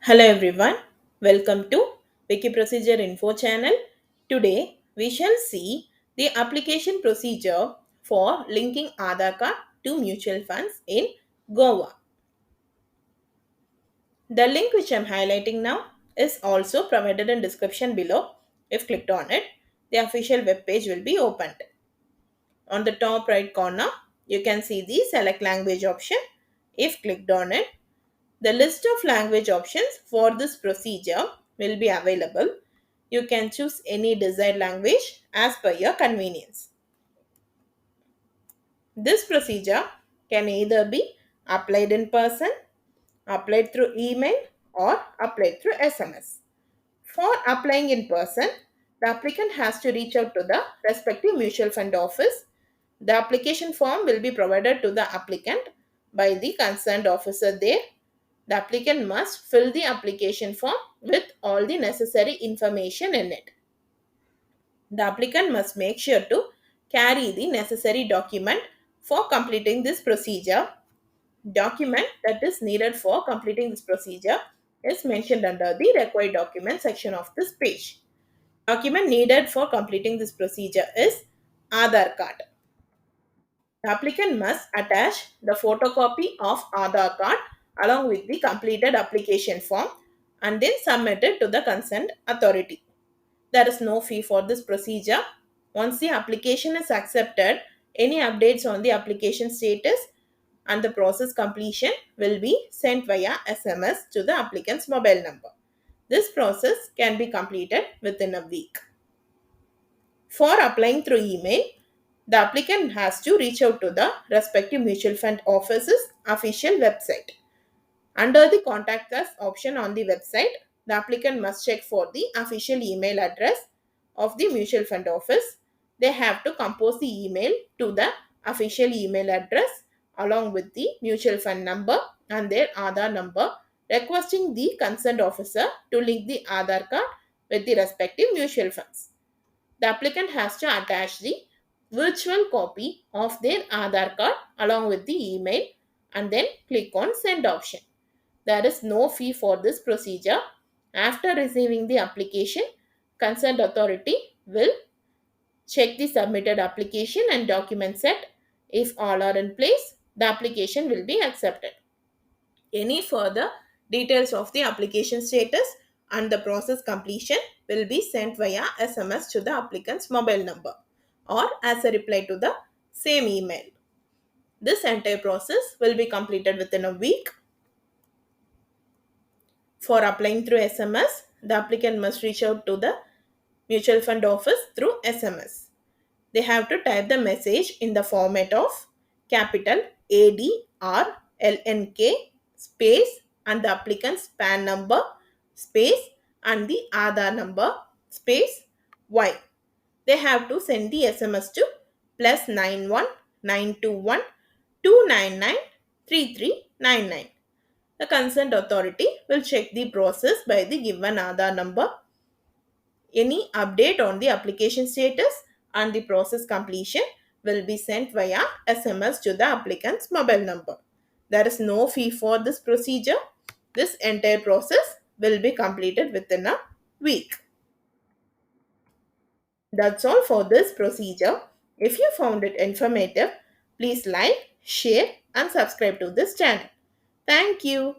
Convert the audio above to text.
Hello everyone, welcome to Wiki Procedure Info channel. Today we shall see the application procedure for linking Aadhaar card to mutual funds in Goa. The link which I am highlighting now is also provided in description below. If clicked on it, the official web page will be opened. On the top right corner, you can see the select language option. If clicked on it, the list of language options for this procedure will be available. You can choose any desired language as per your convenience. This procedure can either be applied in person, applied through email, or applied through SMS. For applying in person, the applicant has to reach out to the respective mutual fund office. The application form will be provided to the applicant by the concerned officer there. The applicant must fill the application form with all the necessary information in it. The applicant must make sure to carry the necessary document for completing this procedure. Document that is needed for completing this procedure is mentioned under the required document section of this page. Document needed for completing this procedure is Aadhaar card. The applicant must attach the photocopy of Aadhaar card along with the completed application form and then submit it to the concerned authority. There is no fee for this procedure. Once the application is accepted, any updates on the application status and the process completion will be sent via SMS to the applicant's mobile number. This process can be completed within a week. For applying through email, the applicant has to reach out to the respective mutual fund office's official website. Under the Contact Us option on the website, the applicant must check for the official email address of the mutual fund office. They have to compose the email to the official email address along with the mutual fund number and their Aadhaar number, requesting the concerned officer to link the Aadhaar card with the respective mutual funds. The applicant has to attach the virtual copy of their Aadhaar card along with the email and then click on send option. There is no fee for this procedure. After receiving the application, concerned authority will check the submitted application and document set. If all are in place, the application will be accepted. Any further details of the application status and the process completion will be sent via SMS to the applicant's mobile number or as a reply to the same email. This entire process will be completed within a week. For applying through SMS, the applicant must reach out to the mutual fund office through SMS. They have to type the message in the format of capital ADRLNK space and the applicant's PAN number space and the Aadhaar number space Y. They have to send the SMS to +91 921 299 3399. The concerned authority will check the process by the given Aadhaar number. Any update on the application status and the process completion will be sent via SMS to the applicant's mobile number. There is no fee for this procedure. This entire process will be completed within a week. That's all for this procedure. If you found it informative, please like, share and subscribe to this channel. Thank you.